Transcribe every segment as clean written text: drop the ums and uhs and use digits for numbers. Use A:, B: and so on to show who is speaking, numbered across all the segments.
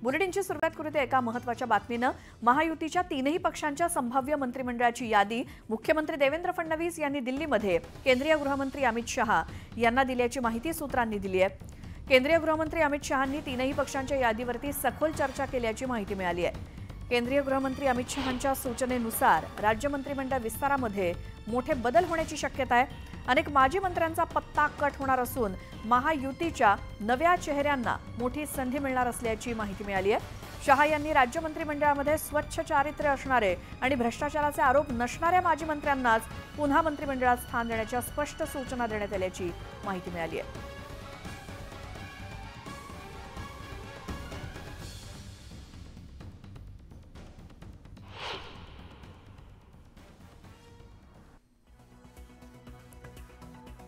A: बुलेटिनची सुरुवात करू ते एका महत्त्वाच्या बातमीनं। महायुतीच्या तीनही पक्षांच्या संभाव्य मंत्रिमंडळाची यादी मुख्यमंत्री देवेंद्र फडणवीस यांनी दिल्लीमध्ये केंद्रीय गृहमंत्री अमित शहा यांना दिल्याची माहिती सूत्रांनी दिली आहे। केंद्रीय गृहमंत्री अमित शहांनी तीनही पक्षांच्या यादीवरती सखोल चर्चा केल्याची माहिती मिळाली आहे। केंद्रीय गृहमंत्री अमित शहांच्या सूचनेनुसार राज्य मंत्रिमंडळ विस्तारामध्ये मोठे बदल होण्याची शक्यता आहे। अनेक माजी मंत्र्यांचा पत्ता कट होणार असून महायुतीच्या नव्या चेहऱ्यांना मोठी संधी मिळणार असल्याची माहिती मिळाली आहे। शहा यांनी राज्य मंत्रिमंडळामध्ये स्वच्छ चारित्र्य असणारे आणि भ्रष्टाचाराचे आरोप नसणाऱ्या माजी मंत्र्यांनाच पुन्हा मंत्रिमंडळात स्थान देण्याच्या स्पष्ट सूचना देण्यात आल्याची माहिती मिळाली आहे।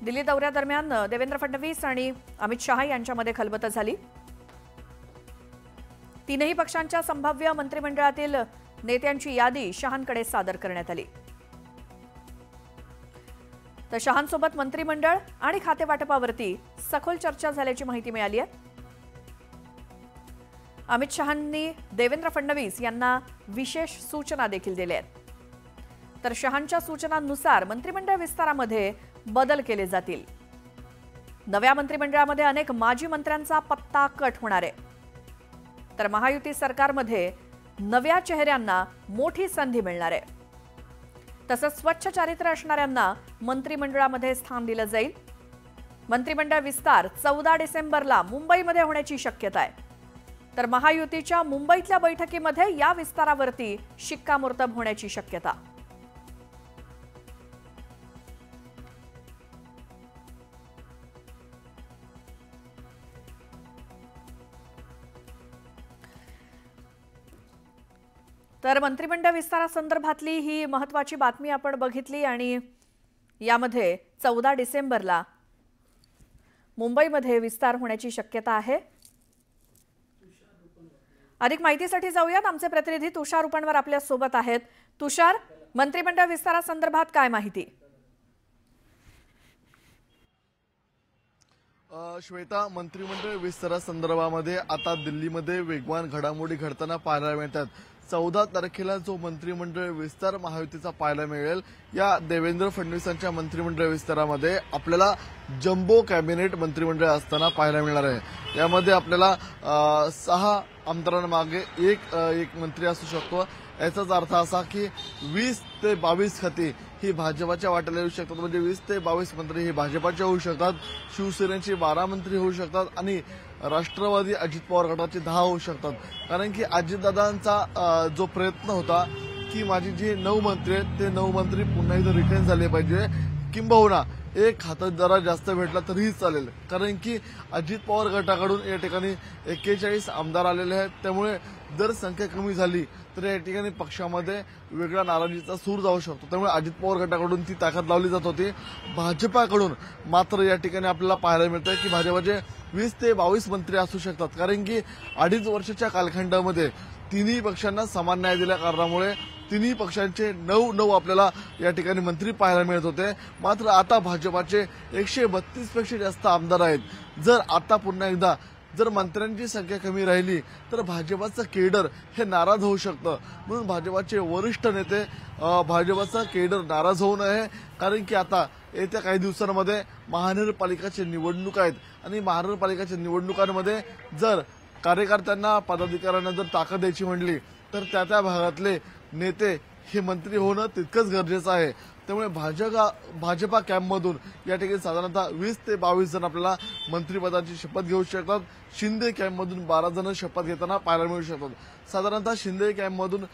A: दिल्ली दौऱ्यादरम्यान देवेंद्र फडणवीस आणि अमित शहा यांच्यामध्ये खलबत झाली। तीनही पक्षांच्या संभाव्य मंत्रिमंडळातील नेत्यांची यादी शहांकडे सादर करण्यात आली। तर शहांसोबत मंत्रिमंडळ आणि खातेवाटपावरती सखोल चर्चा झाल्याची माहिती मिळाली आहे। अमित शहांनी देवेंद्र फडणवीस यांना विशेष सूचना देखील दिल्या आहेत। तर शहांच्या सूचनांनुसार मंत्रिमंडळ विस्तारामध्ये बदल केले जातील। नव्या मंत्रिमंडळामध्ये अनेक माजी मंत्र्यांचा पत्ता कट होणार आहे। तर महायुती सरकारमध्ये नव्या चेहऱ्यांना मोठी संधी मिळणार आहे। तसंच स्वच्छ चारित्र्य असणाऱ्यांना मंत्रिमंडळामध्ये स्थान दिलं जाईल। मंत्रिमंडळ विस्तार 14 डिसेंबरला मुंबईमध्ये होण्याची शक्यता आहे। तर महायुतीच्या मुंबईतल्या बैठकीमध्ये या विस्तारावरती शिक्कामोर्तब होण्याची शक्यता। तर मंत्रिमंडळ विस्तारासंदर्भातली ही महत्त्वाची बातमी आपण बघितली आणि यामध्ये 14 डिसेंबरला मुंबईमध्ये विस्तार होण्याची शक्यता आहे। अधिक माहितीसाठी जाऊयात, आमचे प्रतिनिधी तुषार उपणवर आपल्या सोबत आहेत। तुषार, मंत्रिमंडळ विस्तारासंदर्भात काय माहिती?
B: श्वेता, मंत्रिमंडळ विस्तारासंदर्भामध्ये आता दिल्लीमध्ये वेगवान घडामोडी घडताना पाहायला मिळतात। 14 तारखेला जो मंत्रिमंडळ विस्तार महायुतीचा पाहायला मिळेल, या देवेंद्र फडणवीसांच्या मंत्रिमंडळ विस्तारामध्ये आपल्याला जम्बो कॅबिनेट मंत्रिमंडळ असताना पाहायला मिळणार आहे। यामध्ये आपल्याला 6 आमदारांमागे एक मंत्री असू शकतो। याचाच अर्थ असा की 20 ते 22 खाती ही भाजपाच्या वाट्याला येऊ शकतात। म्हणजे 20 ते 22 मंत्री हे भाजपाचे होऊ शकतात, शिवसेनेचे 12 मंत्री होऊ शकतात आणि राष्ट्रवादी अजित पवार गटाचे 10 होऊ शकतात। कारण की अजितदादांचा जो प्रयत्न होता की माझी जी 9 मंत्री आहेत ते 9 मंत्री पुन्हा एकदा रिटर्न झाले पाहिजे, किंबहुना एक खातेदार जास्त भेटला तरीही चालेल। कारण की अजित पवार गटाकडून या ठिकाणी 41 आमदार आलेले आहेत। त्यामुळे जर संख्या कमी झाली तर या ठिकाणी पक्षामध्ये वेगळा नाराजीचा सूर जाऊ शकतो। त्यामुळे अजित पवार गटाकडून ती ताकद लावली जात होती। भाजपाकडून मात्र या ठिकाणी आपल्याला पाहायला मिळतंय की भाजपाचे 20 ते 22 मंत्री असू शकतात। कारण की 2.5 वर्षाच्या कालखंडामध्ये तिन्ही पक्षांना समान न्याय दिल्या कारणामुळे तिन्ही पक्षांचे 9 आपल्याला या ठिकाणी मंत्री पाहायला मिळत होते। मात्र आता भाजपाचे 132 पेक्षा जास्त आमदार आहेत। जर आता पुन्हा एकदा जर मंत्र्यांची संख्या कमी राहिली तर भाजपाचं केडर हे नाराज होऊ शकतं। म्हणून भाजपाचे वरिष्ठ नेते भाजपाचा केडर नाराज होऊ नये। कारण की आता येत्या काही दिवसांमध्ये महानगरपालिकाची निवडणूक आहेत आणि महानगरपालिकाच्या निवडणुकांमध्ये जर कार्यकर्त्यांना पदाधिकाऱ्यांना जर ताकद द्यायची म्हणली तर त्या भागातले नेते हे मंत्री होणं तितकंच गरजेचं आहे। त्यामुळे भाजपा कॅम्पमधून या ठिकाणी साधारणतः 20 ते 22 जण आपल्याला मंत्रिपदाची शपथ घेऊ शकतात। शिंदे कॅम्पमधून 12 जण शपथ घेताना पाहायला मिळू शकतात। साधारणतः शिंदे कॅम्पमधून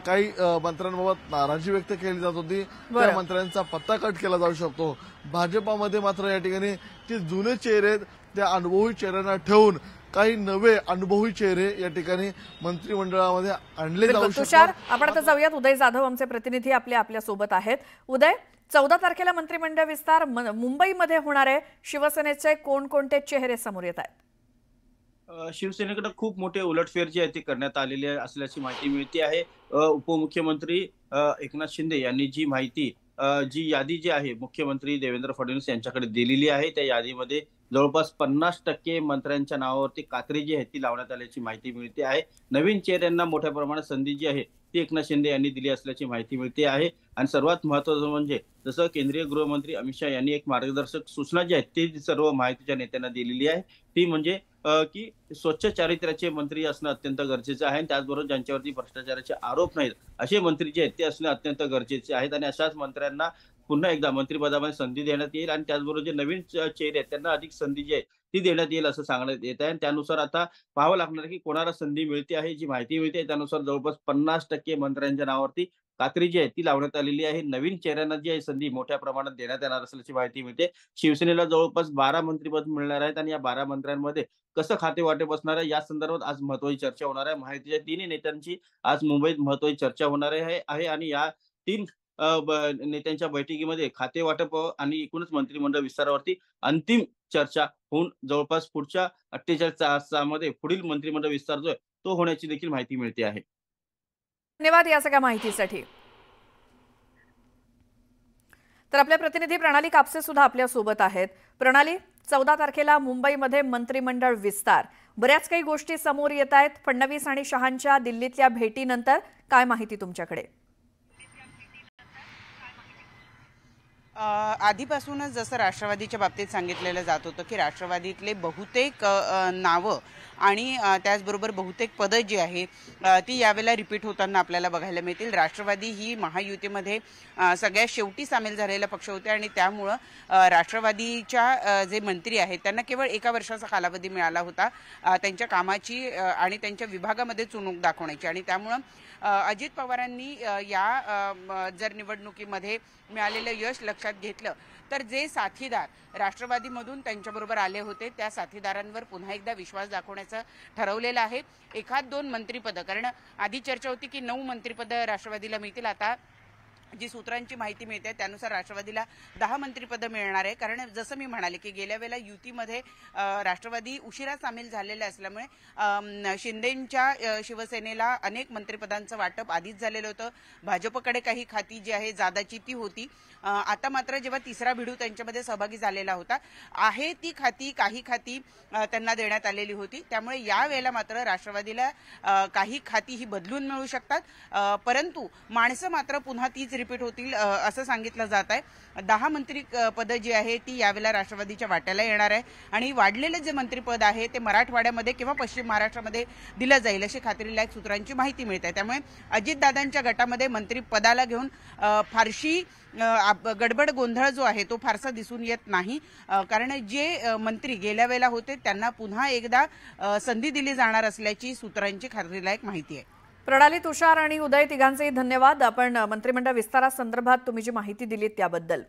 B: काही मंत्र्यांबाबत नाराजी व्यक्त केली जात होती, त्या मंत्र्यांचा पत्ता कट केला जाऊ शकतो। भाजपामध्ये मात्र या ठिकाणी जे जुने चेहरे आहेत त्या अनुभवी चेहऱ्यांना ठेवून काही नवे अनुभवी चेहरे या ठिकाणी मंत्रिमंडळामध्ये आणले जाऊ शकतात।
A: तुषार, आपण आता जाऊयात, उदय जाधव आमचे प्रतिनिधी आपल्या सोबत आहेत। उदय, 14 तारखेला मंत्रिमंडळ विस्तार मुंबईमध्ये होणार आहे। शिवसेनेचे कोणकोणते चेहरे समोर येत आहेत?
C: शिवसेनेकडे खूप मोठे उलटफेर जी आहे ती करण्यात आलेली असल्याची माहिती मिळते आहे। उपमुख्यमंत्री एकनाथ शिंदे यांनी जी माहिती जी यादी जी आहे मुख्यमंत्री देवेंद्र फडणवीस यांच्याकडे दिलेली आहे. त्या यादीमध्ये जवळपास 50% मंत्र्यांच्या नावावरती कात्री जी आहे ती लावण्यात आल्याची माहिती मिळते आहे. नवीन चेहऱ्यांना मोठ्या प्रमाणात संधी जी आहे ती एकनाथ शिंदे यांनी दिली असल्याची माहिती मिळते आहे. आणि सर्वात महत्त्वाचं म्हणजे जसं केंद्रीय गृहमंत्री अमित शहा यांनी एक मार्गदर्शक सूचना जी आहेत ती सर्व माहितीच्या नेत्यांना दिलेली आहे. ती म्हणजे की स्वच्छ चारित्र्याचे मंत्री असणं अत्यंत गरजेचं आहे आणि त्याचबरोबर ज्यांच्यावरती भ्रष्टाचाराचे आरोप नाहीत असे मंत्री जे आहेत ते असणे अत्यंत गरजेचे आहेत. आणि अशाच मंत्र्यांना पुन्हा एकदा मंत्रिपदामध्ये संधी देण्यात येईल आणि त्याचबरोबर जे नवीन चेहरे आहेत त्यांना अधिक संधी जी आहे ती देण्यात येईल असं सांगण्यात येत आहे. आणि त्यानुसार आता पाहावं लागणार आहे की कोणाला संधी मिळते आहे. जी माहिती मिळते त्यानुसार जवळपास 50% मंत्र्यांच्या नावावरती कात्री जी आहे ती लावण्यात आलेली आहे. नवीन चेहऱ्यांना जी आहे संधी मोठ्या प्रमाणात देण्यात येणार असल्याची माहिती मिळते. शिवसेनेला जवळपास 12 मंत्रिपद मिळणार आहेत आणि या 12 मंत्र्यांमध्ये कसं खातेवाटप असणार आहे या संदर्भात आज महत्त्वाची चर्चा होणार आहे. महायुतीच्या तिन्ही नेत्यांची आज मुंबईत महत्त्वाची चर्चा होणार आहे आणि या 3 नेत्यांच्या बैठकीमध्ये खातेवाटप आणि एकूणच मंत्रिमंडळ विस्तारावरती अंतिम चर्चा होऊन जवळपास पुढच्या 48 तासामध्ये पुढील मंत्रिमंडळ विस्तार जो आहे तो होण्याची देखील माहिती मिळते आहे.
A: धन्यवाद या सगळ्या माहितीसाठी. तर आपल्या प्रतिनिधी प्रणाली कापसे सुद्धा आपल्या सोबत आहेत. प्रणाली, 14 तारखेला मुंबईमध्ये मंत्रिमंडळ विस्तार, बऱ्याच काही गोष्टी समोर येत आहेत. फडणवीस आणि शहांच्या दिल्लीतल्या भेटीनंतर काय माहिती तुमच्याकडे?
D: आधीपासूनच जसं राष्ट्रवादीच्या बाबतीत सांगितलेलं जात होतं की राष्ट्रवादीतले बहुतेक नावं आणि त्याचबरोबर बहुतेक पदं जी आहे ती यावेळेला रिपीट होताना आपल्याला बघायला मिळतील. राष्ट्रवादी ही महायुतीमध्ये सगळ्यात शेवटी सामील झालेला पक्ष होते आणि त्यामुळं राष्ट्रवादीच्या जे मंत्री आहेत त्यांना केवळ 1 वर्षाचा कालावधी मिळाला होता त्यांच्या कामाची आणि त्यांच्या विभागामध्ये चुणूक दाखवण्याची. आणि त्यामुळं अजित पवारांनी या जर निवडणुकीमध्ये मिळालेलं यश लक्षात घेतलं तर जे साथीदार राष्ट्रवादीमधून त्यांच्याबरोबर आले होते त्या साथीदारांवर पुन्हा एकदा विश्वास दाखवण्याचं ठरवलेलं आहे. 1-2 मंत्रिपदं, कारण आधी चर्चा होती की 9 मंत्रिपदं राष्ट्रवादीला मिळतील. आता जी सूत्रांची माहिती मिळते त्यानुसार राष्ट्रवादीला 10 मंत्रिपदं मिळणार आहे. कारण जसं मी म्हणाले की गेल्या वेळेला युतीमध्ये राष्ट्रवादी उशिरा सामील झालेले असल्यामुळे शिंदेंच्या शिवसेनेला अनेक मंत्रिपदांचं वाटप आधीच झालेलं होतं. भाजपकडे काही खाती जी आहे जादाची ती होती. आता मात्र जेव्हा तिसरा भिडू त्यांच्यामध्ये सहभागी झालेला होता आहे ती खाती काही खाती त्यांना देण्यात आलेली होती. त्यामुळे या वेळेला मात्र राष्ट्रवादीला काही खाती ही बदलून मिळू शकतात. परंतु माणसं मात्र पुन्हा तीच रिपीट होतील असं सांगितलं जात आहे. 10 मंत्रिपदं जी आहे ती यावेळेला राष्ट्रवादीच्या वाट्याला येणार आहे आणि वाढलेलं जे मंत्रिपद आहे ते मराठवाड्यामध्ये किंवा पश्चिम महाराष्ट्रामध्ये दिलं जाईल अशी खात्रीलायक सूत्रांची माहिती मिळते. त्यामुळे अजितदादांच्या गटामध्ये मंत्रिपदाला घेऊन फारशी गडबड गोंधळ जो आहे तो फारसा दिसून येत नाही. कारण जे मंत्री गेल्या वेळेला होते त्यांना पुन्हा एकदा संधी दिली जाणार असल्याची सूत्रांची खात्रीलायक माहिती आहे.
A: प्रणाली, तुषार आणि उदय तिघांचेही धन्यवाद. आपण मंत्रिमंडळ विस्तारासंदर्भात तुम्ही जी माहिती दिलीत त्याबद्दल.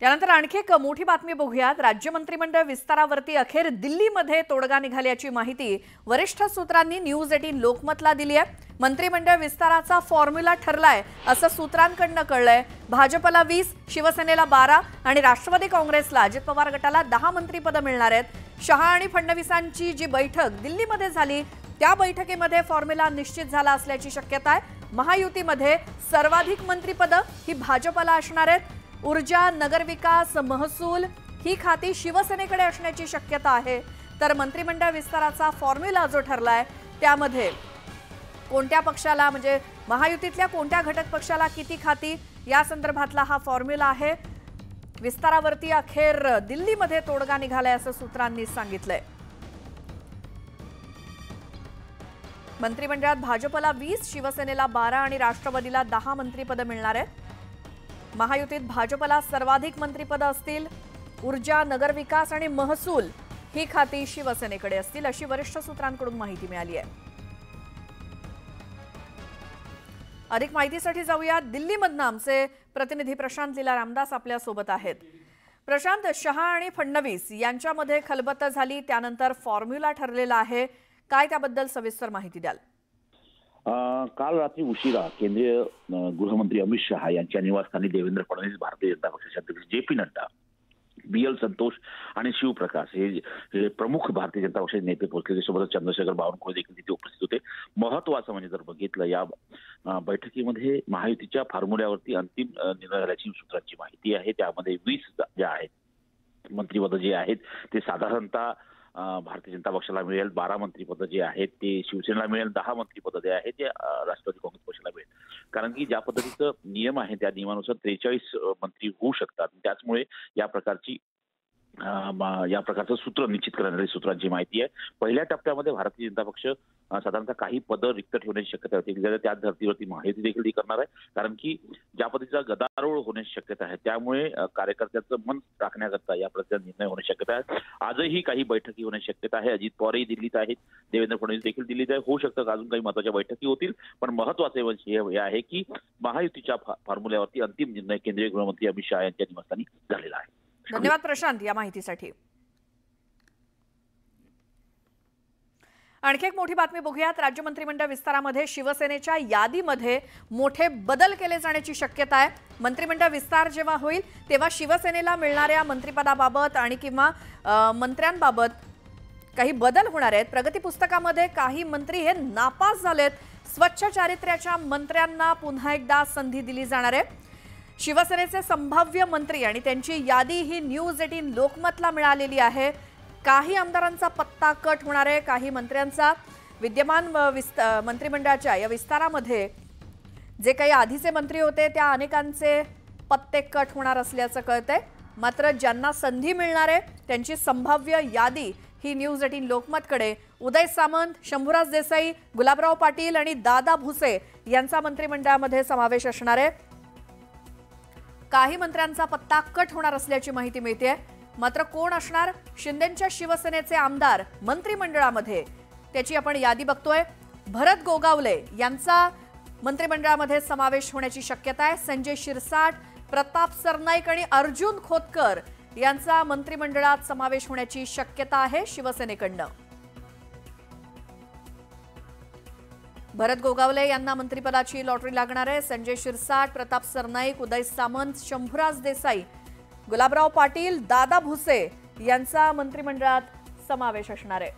A: त्यानंतर आणखी एक मोठी बातमी बघूयात. राज्य मंत्रिमंडळ विस्तारावरती अखेर दिल्लीमध्ये तोडगा निघाल्याची माहिती वरिष्ठ सूत्रांनी न्यूज 18 लोकमतला दिली आहे. मंत्रिमंडळ विस्ताराचा फॉर्म्युला ठरलाय असं सूत्रांकडनं कळलंय. भाजपला 20, शिवसेनेला 12 आणि राष्ट्रवादी काँग्रेसला अजित पवार गटाला 10 मंत्रिपदं मिळणार आहेत. शहा आणि फडणवीसांची जी बैठक दिल्लीमध्ये झाली त्या बैठकीमध्ये फॉर्म्युला निश्चित झाला असल्याची शक्यता आहे. महायुतीमध्ये सर्वाधिक मंत्रिपदं ही भाजपला असणार आहेत. ऊर्जा, नगरविकास, महसूल ही खाती शिवसेनेकडे असण्याची शक्यता आहे. तर मंत्रिमंडळ विस्ताराचा फॉर्म्युला जो ठरलाय त्यामध्ये कोणत्या पक्षाला म्हणजे महायुतीतल्या कोणत्या घटक पक्षाला किती खाती या संदर्भातला हा फॉर्म्युला आहे. विस्तारावरती अखेर दिल्लीमध्ये तोडगा निघालाय असं सूत्रांनी सांगितलंय. मंत्रिमंडळात भाजपला 20, शिवसेनेला 12 आणि राष्ट्रवादीला 10 मंत्रिपदं मिळणार आहेत. महायुतीत भाजपला सर्वाधिक मंत्रिपदं असतील. ऊर्जा, नगरविकास आणि महसूल ही खाती शिवसेनेकडे असतील अशी वरिष्ठ सूत्रांकडून माहिती मिळाली आहे. अधिक माहितीसाठी जाऊया दिल्लीमधनं. आमचे प्रतिनिधी प्रशांत लीला रामदास आपल्या सोबत आहेत. प्रशांत, शहा आणि फडणवीस यांच्यामध्ये खलबत झाली त्यानंतर फॉर्म्युला ठरलेला आहे, काय त्याबद्दल सविस्तर माहिती द्याल?
E: काल रात्री उशिरा केंद्रीय गृहमंत्री अमित शहा यांच्या निवासस्थानी देवेंद्र फडणवीस, भारतीय जनता पक्षाचे अध्यक्ष J P Nadda BL Santosh आणि शिवप्रकाश हे प्रमुख भारतीय जनता पक्षाचे नेते पोहोचले. त्यासोबतच चंद्रशेखर बावनकुळे देखील तिथे उपस्थित होते. महत्वाचं म्हणजे जर बघितलं या बैठकीमध्ये महायुतीच्या फॉर्म्युल्यावरती अंतिम निर्णय झाल्याची सूत्रांची माहिती आहे. त्यामध्ये 20 ज्या आहेत मंत्रिपद जे आहेत ते साधारणतः भारतीय जनता पक्षाला मिळेल. 12 मंत्रिपद जे आहेत ते शिवसेनेला मिळेल. 10 मंत्रिपद जे आहेत ते राष्ट्रवादी काँग्रेस पक्षाला मिळेल. कारण की ज्या पद्धतीचं नियम आहे त्या नियमानुसार 43 मंत्री होऊ शकतात. त्याचमुळे या प्रकारचं सूत्र निश्चित करणारी सूत्रांची माहिती आहे. पहिल्या टप्प्यामध्ये भारतीय जनता पक्ष साधारणतः काही पदं रिक्त ठेवण्याची शक्यता होती. त्याच धर्तीवरती महायुती देखील ती करणार आहे. कारण की ज्या पद्धतीचा गदारोळ होण्याची शक्यता आहे त्यामुळे कार्यकर्त्यांचं मन राखण्याकरता या प्रकारचा निर्णय होण्याची शक्यता आहे. आजही काही बैठकी होण्याची शक्यता आहे. अजित पवारही दिल्लीत आहेत. देवेंद्र फडणवीस देखील दिल्लीत आहे. होऊ शकतं अजून काही महत्त्वाच्या बैठकी होतील. पण महत्वाचे हे आहे की महायुतीच्या फॉर्म्युल्यावरती अंतिम निर्णय केंद्रीय गृहमंत्री अमित शहा यांच्या निवासस्थानी झालेला आहे.
A: धन्यवाद प्रशांत या माहितीसाठी. आणखी एक मोठी बातमी बघूयात. राज्य मंत्रिमंडळ विस्तारामध्ये शिवसेनेच्या यादीमध्ये मोठे बदल केले जाण्याची शक्यता आहे. मंत्रिमंडळ विस्तार जेव्हा होईल तेव्हा शिवसेनेला मिळणाऱ्या मंत्रिपदाबाबत आणि किंवा मंत्र्यांबाबत काही बदल होणार आहेत. प्रगती पुस्तकामध्ये काही मंत्री हे नापास झालेत. स्वच्छ चारित्र्याच्या मंत्र्यांना पुन्हा एकदा संधी दिली जाणार आहे. शिवसेनेचे संभाव्य मंत्री आणि त्यांची यादी ही न्यूज 18 लोकमतला मिळालेली आहे. काही आमदारांचा पत्ता कट होणार आहे. काही मंत्र्यांचा विद्यमान मंत्रिमंडळाच्या या विस्तारामध्ये जे काही आधीचे मंत्री होते त्या अनेकांचे पत्ते कट होणार असल्याचं कळतंय. मात्र ज्यांना संधी मिळणार आहे त्यांची संभाव्य यादी ही न्यूज 18 लोकमतकडे उदय सामंत, शंभूराज देसाई, गुलाबराव पाटील आणि दादा भुसे यांचा मंत्रिमंडळामध्ये समावेश असणार आहे. काही मंत्र्यांचा पत्ता कट होणार असल्याची माहिती मिळते. मात्र कोण असणार शिंदेंच्या शिवसेनेचे आमदार मंत्रिमंडळामध्ये त्याची आपण यादी बघतोय. भरत गोगावले यांचा मंत्रिमंडळामध्ये समावेश होण्याची शक्यता आहे. संजय शिरसाट, प्रताप सरनाईक आणि अर्जुन खोतकर यांचा मंत्रिमंडळात समावेश होण्याची शक्यता आहे शिवसेनेकडनं. भरत गोगावले यांना मंत्रिपदाची लॉटरी लागणार आहे. संजय शिरसाट, प्रताप सरनाईक, उदय सामंत, शंभूराज देसाई, गुलाबराव पाटील, दादा भुसे यांचा मंत्रिमंडळात समावेश असणार आहे.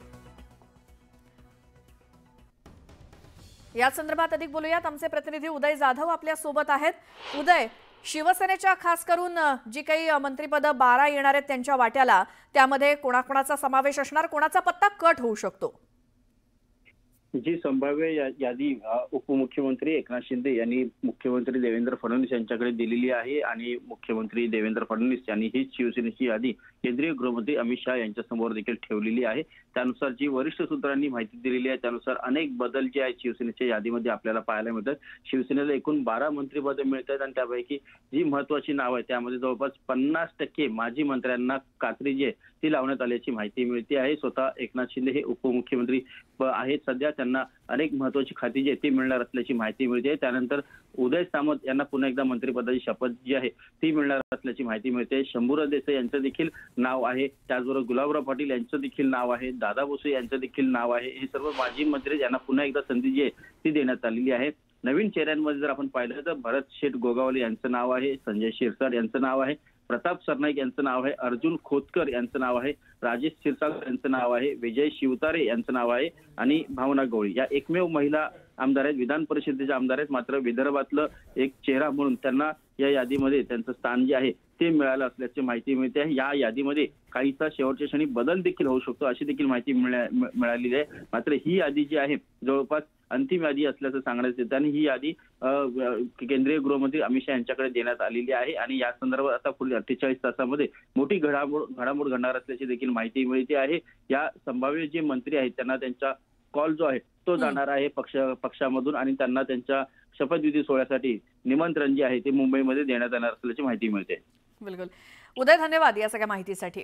A: या संदर्भात अधिक बोलूयात. आमचे प्रतिनिधी उदय जाधव आपल्या सोबत आहेत. उदय, शिवसेनेच्या खास करून जी काही मंत्रिपद 12 येणार आहेत त्यांच्या वाट्याला त्यामध्ये कोणाकोणाचा समावेश असणार, कोणाचा पत्ता कट होऊ शकतो?
C: जी संभाव्य यादी उपमुख्यमंत्री एकनाथ शिंदे यांनी मुख्यमंत्री देवेंद्र फडणवीस यांच्याकडे दिलेली आहे आणि मुख्यमंत्री देवेंद्र फडणवीस यांनी ही शिवसेनेची यादी केंद्रीय गृहमंत्री अमित शहा यांच्या समोर देखील ठेवलेली आहे. त्यानुसार जी वरिष्ठ सूत्रांनी माहिती दिलेली आहे त्यानुसार अनेक बदल जे आहेत शिवसेनेच्या यादीमध्ये आपल्याला पाहायला मिळतात. शिवसेनेला एकूण 12 मंत्रिपदे मिळतात आणि त्यापैकी जी महत्वाची नाव आहे त्यामध्ये जवळपास 50% माजी मंत्र्यांना कात्री जी आहे ती लावण्यात आल्याची माहिती मिळते आहे. स्वतः एकनाथ शिंदे हे उपमुख्यमंत्री आहेत सध्या. त्यांना अनेक महत्वाची खाती जी आहे ती मिळणार असल्याची माहिती मिळते. त्यानंतर उदय सामंत यांना पुन्हा एकदा मंत्रिपदाची शपथ जी आहे ती मिळणार असल्याची माहिती मिळते. शंभूराज देसाई यांचं देखील नाव आहे. त्याचबरोबर गुलाबराव पाटील यांचं देखील नाव आहे. दादा भुसे यांचं देखील नाव आहे. हे सर्व माजी मंत्री यांना पुन्हा एकदा संधी जी आहे ती देण्यात आलेली आहे. नवीन चेहऱ्यांमध्ये जर आपण पाहिलं तर भरत शेठ गोगावले यांचं नाव आहे. संजय शिरसाट यांचं नाव आहे. प्रताप सरनाईक यांचं नाव आहे. अर्जुन खोतकर यांचं नाव आहे. राजेश क्षीरसागर यांचं नाव आहे. विजय शिवतारे यांचं नाव आहे आणि भावना गवळी या एकमेव महिला आमदार आहेत. विधान परिषदेचे आमदार आहेत. मात्र विदर्भातलं एक चेहरा म्हणून त्यांना या यादीमध्ये त्यांचं स्थान जे आहे ते मिळालं असल्याची माहिती मिळते आहे. या यादीमध्ये काहीसा शेवटच्या क्षणी बदल देखील होऊ शकतो अशी देखील माहिती मिळालेली आहे. मात्र ही यादी जी आहे जवळपास अंतिम यादी असल्याचं सांगण्यात येतं आणि ही यादी केंद्रीय गृहमंत्री अमित शहा यांच्याकडे देण्यात आलेली आहे आणि या संदर्भात आता पुढील 48 तासामध्ये मोठी घडामोड घडणार असल्याची देखील माहिती मिळते आहे. या संभाव्य जे मंत्री आहेत त्यांना त्यांचा कॉल जो आहे तो जाणार आहे पक्षामधून आणि त्यांना त्यांच्या शपथविधी सोहळ्यासाठी निमंत्रण जे आहे ते मुंबईमध्ये देण्यात येणार असल्याची माहिती मिळते.
A: बिलकुल उदय, धन्यवाद या सगळ्या माहितीसाठी.